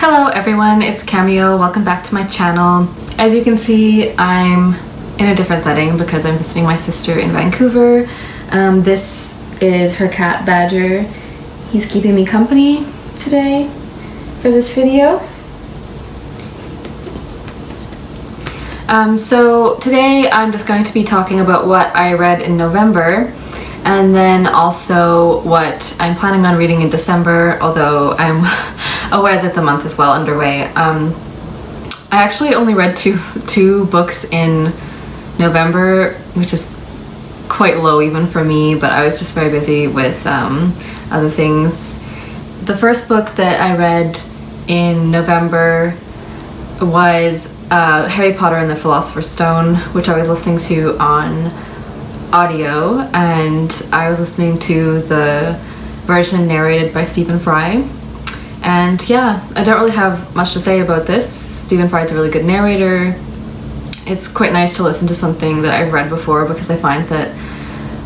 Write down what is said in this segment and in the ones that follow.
Hello everyone, it's Cameo. Welcome back to my channel. As you can see, I'm in a different setting because I'm visiting my sister in Vancouver. This is her cat Badger. He's keeping me company today for this video. So today I'm just going to be talking about what I read in November and then also what I'm planning on reading in December, although I'm aware that the month is well underway. I actually only read two books in November, which is quite low even for me, but I was just very busy with other things. The first book that I read in November was Harry Potter and the Philosopher's Stone, which I was listening to on audio, and I was listening to the version narrated by Stephen Fry. And yeah, I don't really have much to say about this. Stephen Fry is a really good narrator. It's quite nice to listen to something that I've read before because I find that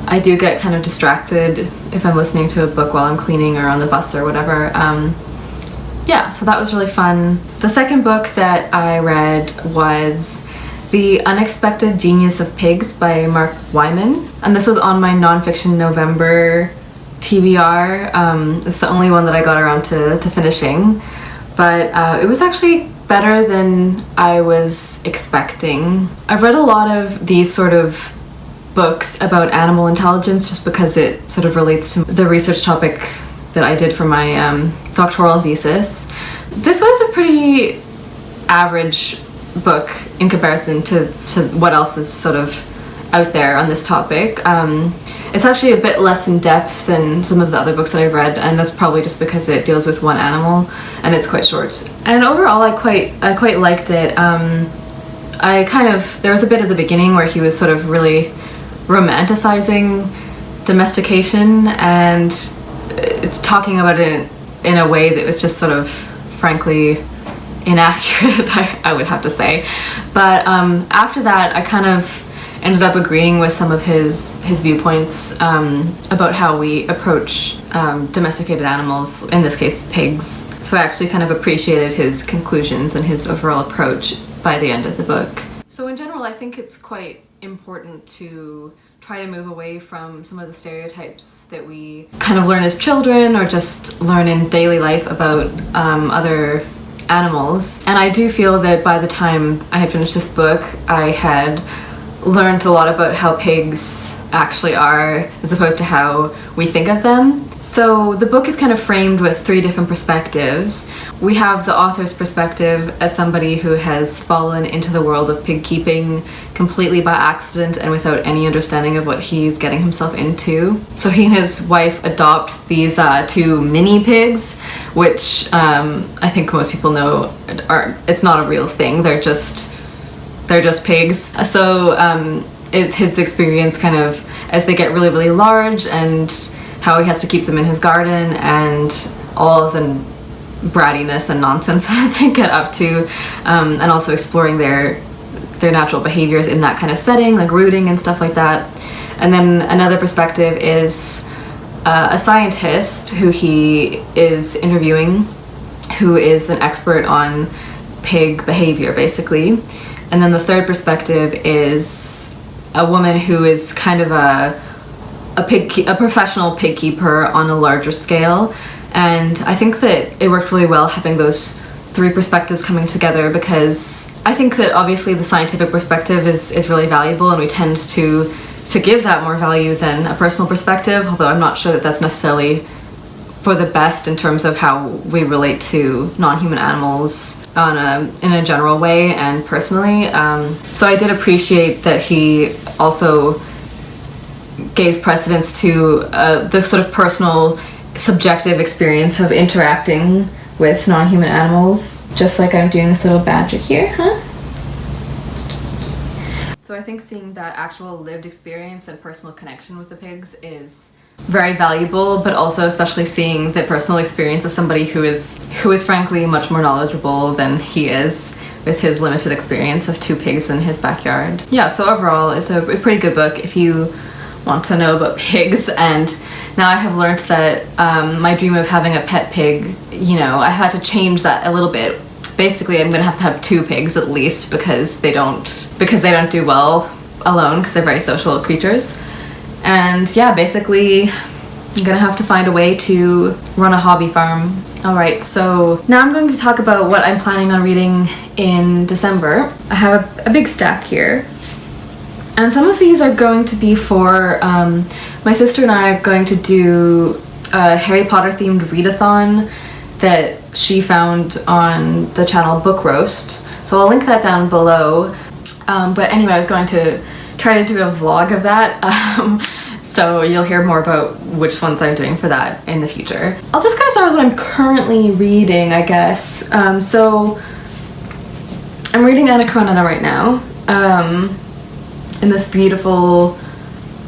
I do get kind of distracted if I'm listening to a book while I'm cleaning or on the bus or whatever. Yeah, so that was really fun. The second book that I read was The Unexpected Genius of Pigs by Mark Whyman, and this was on my nonfiction November TBR. It's the only one that I got around to finishing, but it was actually better than I was expecting. I've read a lot of these sort of books about animal intelligence just because it sort of relates to the research topic that I did for my doctoral thesis. This was a pretty average book in comparison to what else is sort of out there on this topic. It's actually a bit less in depth than some of the other books that I've read, and that's probably just because it deals with one animal and it's quite short. And overall I quite liked it. There was a bit at the beginning where he was sort of really romanticizing domestication and talking about it in a way that was just sort of frankly inaccurate, I would have to say. But after that I kind of ended up agreeing with some of his viewpoints about how we approach domesticated animals, in this case pigs. So I actually kind of appreciated his conclusions and his overall approach by the end of the book. So in general I think it's quite important to try to move away from some of the stereotypes that we kind of learn as children or just learn in daily life about other animals. And I do feel that by the time I had finished this book I had learned a lot about how pigs actually are as opposed to how we think of them. So the book is kind of framed with three different perspectives. We have the author's perspective as somebody who has fallen into the world of pig keeping completely by accident and without any understanding of what he's getting himself into. So he and his wife adopt these two mini pigs, which I think most people know it's not a real thing. They're just pigs. So it's his experience kind of as they get really, really large and how he has to keep them in his garden and all of the brattiness and nonsense that they get up to, and also exploring their natural behaviors in that kind of setting, like rooting and stuff like that. And then another perspective is a scientist who he is interviewing, who is an expert on pig behavior basically. And then the third perspective is a woman who is kind of a professional pig keeper on a larger scale. And I think that it worked really well having those three perspectives coming together, because I think that obviously the scientific perspective is really valuable and we tend to give that more value than a personal perspective, although I'm not sure that that's necessarily for the best in terms of how we relate to non-human animals in a general way and personally. So I did appreciate that he also gave precedence to the sort of personal, subjective experience of interacting with non-human animals, just like I'm doing this little badger here, huh? So I think seeing that actual lived experience and personal connection with the pigs is very valuable, but also especially seeing the personal experience of somebody who is frankly much more knowledgeable than he is with his limited experience of two pigs in his backyard. Yeah, so overall it's a pretty good book if you want to know about pigs, and now I have learned that my dream of having a pet pig, you know, I had to change that a little bit. Basically, I'm gonna have to have 2 pigs at least because they don't do well alone because they're very social creatures. And yeah, basically I'm gonna have to find a way to run a hobby farm. Alright, so now I'm going to talk about what I'm planning on reading in December. I have a big stack here. And some of these are going to be for, my sister and I are going to do a Harry Potter themed readathon that she found on the channel Book Roast. So I'll link that down below. But anyway, I was going to try to do a vlog of that. So you'll hear more about which ones I'm doing for that in the future. I'll just kind of start with what I'm currently reading, I guess. So I'm reading Anna Karenina right now, in this beautiful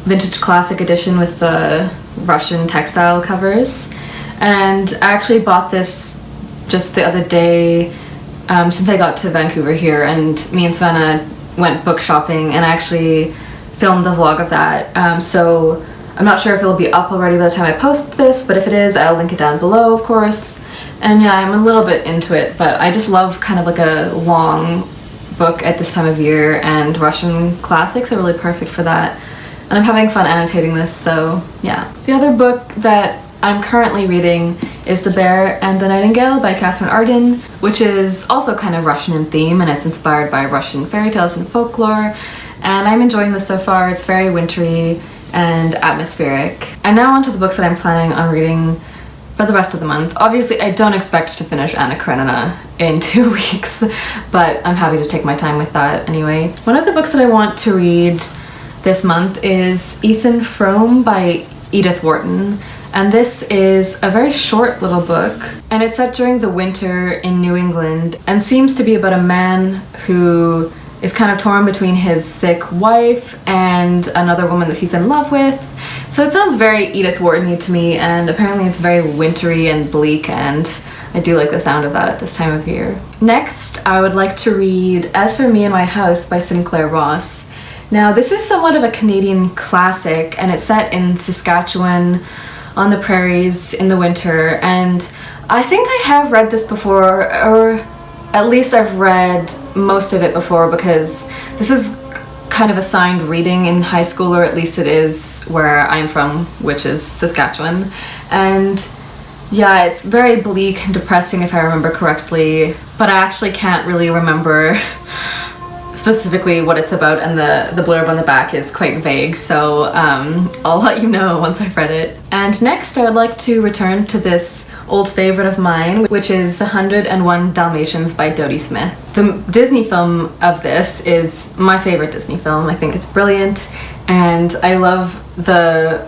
vintage classic edition with the Russian textile covers. And I actually bought this just the other day, since I got to Vancouver here, and me and Savannah went book shopping and I actually filmed a vlog of that. So I'm not sure if it'll be up already by the time I post this, but if it is, I'll link it down below, of course. And yeah, I'm a little bit into it, but I just love kind of like a long book at this time of year, and Russian classics are really perfect for that. And I'm having fun annotating this, so yeah. The other book that I'm currently reading is The Bear and the Nightingale by Katherine Arden, which is also kind of Russian in theme, and it's inspired by Russian fairy tales and folklore. And I'm enjoying this so far. It's very wintry and atmospheric. And now on to the books that I'm planning on reading for the rest of the month. Obviously, I don't expect to finish Anna Karenina in 2 weeks, but I'm happy to take my time with that anyway. One of the books that I want to read this month is Ethan Frome by Edith Wharton. And this is a very short little book, and it's set during the winter in New England and seems to be about a man who is kind of torn between his sick wife and another woman that he's in love with. So it sounds very Edith Wharton-y to me, and apparently it's very wintry and bleak, and I do like the sound of that at this time of year. Next, I would like to read As for Me and My House by Sinclair Ross. Now, this is somewhat of a Canadian classic, and it's set in Saskatchewan on the prairies in the winter, and I think I have read this before, or at least I've read most of it before, because this is kind of assigned reading in high school, or at least it is where I'm from, which is Saskatchewan. And yeah, it's very bleak and depressing if I remember correctly, but I actually can't really remember specifically what it's about, and the blurb on the back is quite vague, so I'll let you know once I've read it. And next, I would like to return to this old favorite of mine, which is The 101 Dalmatians by Dodie Smith. The Disney film of this is my favorite Disney film. I think it's brilliant, and I love the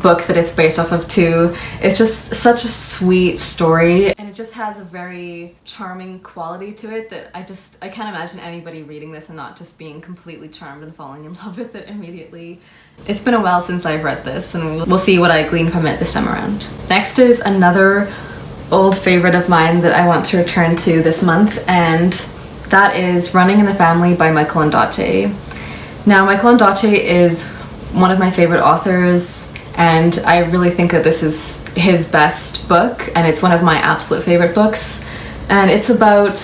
book that it's based off of too. It's just such a sweet story, and it just has a very charming quality to it that I can't imagine anybody reading this and not just being completely charmed and falling in love with it immediately. It's been a while since I've read this, and we'll see what I glean from it this time around. Next is another old favorite of mine that I want to return to this month, and that is Running in the Family by Michael Ondaatje. Now, Michael Ondaatje is one of my favorite authors, and I really think that this is his best book, and it's one of my absolute favorite books. And it's about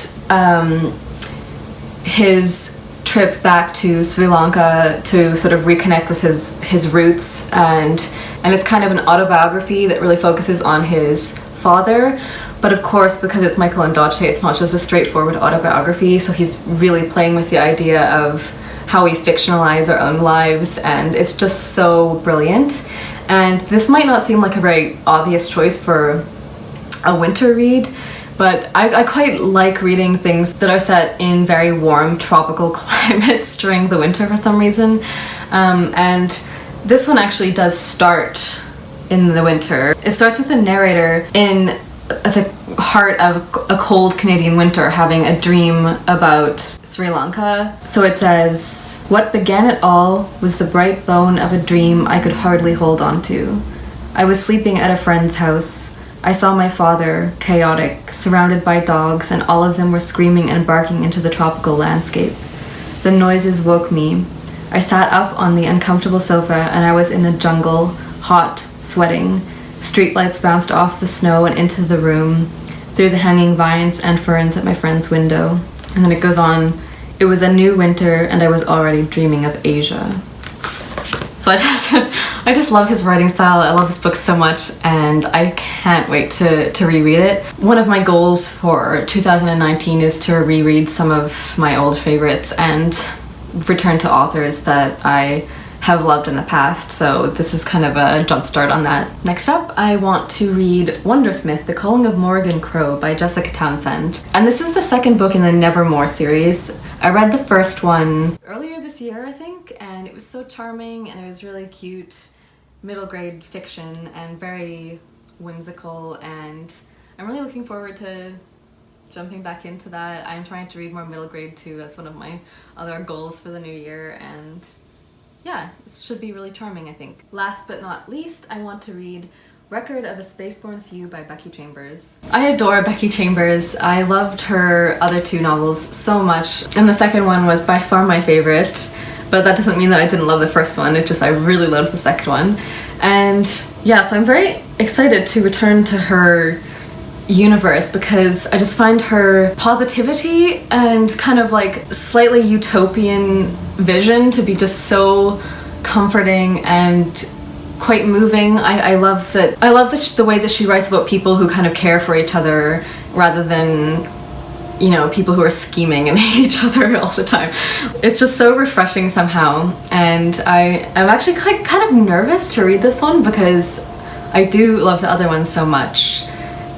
his trip back to Sri Lanka to sort of reconnect with his roots, and it's kind of an autobiography that really focuses on his father. But of course, because it's Michael Ondaatje, it's not just a straightforward autobiography, so he's really playing with the idea of how we fictionalize our own lives, and it's just so brilliant. And this might not seem like a very obvious choice for a winter read, but I quite like reading things that are set in very warm tropical climates during the winter for some reason. And this one actually does start in the winter. It starts with a narrator in the heart of a cold Canadian winter having a dream about Sri Lanka. So it says, "What began it all was the bright bone of a dream I could hardly hold on to. I was sleeping at a friend's house. I saw my father, chaotic, surrounded by dogs, and all of them were screaming and barking into the tropical landscape. The noises woke me. I sat up on the uncomfortable sofa and I was in a jungle, hot, sweating. Streetlights bounced off the snow and into the room, through the hanging vines and ferns at my friend's window. And then it goes on, it was a new winter and I was already dreaming of Asia. So I just love his writing style. I love this book so much and I can't wait to reread it. One of my goals for 2019 is to reread some of my old favorites and return to authors that I have loved in the past, so this is kind of a jumpstart on that. Next up, I want to read Wundersmith, The Calling of Morrigan Crow by Jessica Townsend. And this is the second book in the Nevermore series. I read the first one earlier this year, I think, and it was so charming and it was really cute, middle grade fiction and very whimsical, and I'm really looking forward to jumping back into that. I'm trying to read more middle grade too. That's one of my other goals for the new year, and yeah, it should be really charming, I think. Last but not least, I want to read Record of a Spaceborn Few by Becky Chambers. I adore Becky Chambers. I loved her other two novels so much, and the second one was by far my favorite, but that doesn't mean that I didn't love the first one, it's just I really loved the second one. And yeah, so I'm very excited to return to her universe because I just find her positivity and kind of like slightly utopian vision to be just so comforting and quite moving. I love the way that she writes about people who kind of care for each other rather than, you know, people who are scheming and hate each other all the time. It's just so refreshing somehow, and I'm actually kind of nervous to read this one because I do love the other one so much.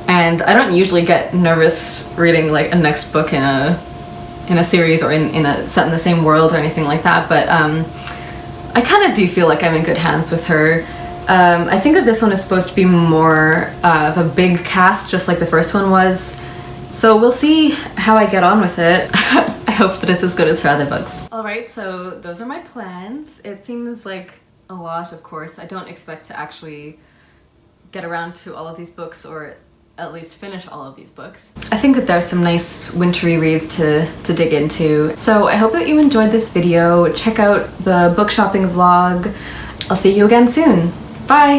And I don't usually get nervous reading like a next book in a series or in a set in the same world or anything like that, but I kind of do feel like I'm in good hands with her. I think that this one is supposed to be more of a big cast, just like the first one was, so we'll see how I get on with it. I hope that it's as good as her other books. Alright, so those are my plans. It seems like a lot, of course. I don't expect to actually get around to all of these books, or at least finish all of these books. I think that there's some nice wintry reads to dig into. So I hope that you enjoyed this video. Check out the book shopping vlog. I'll see you again soon. Bye!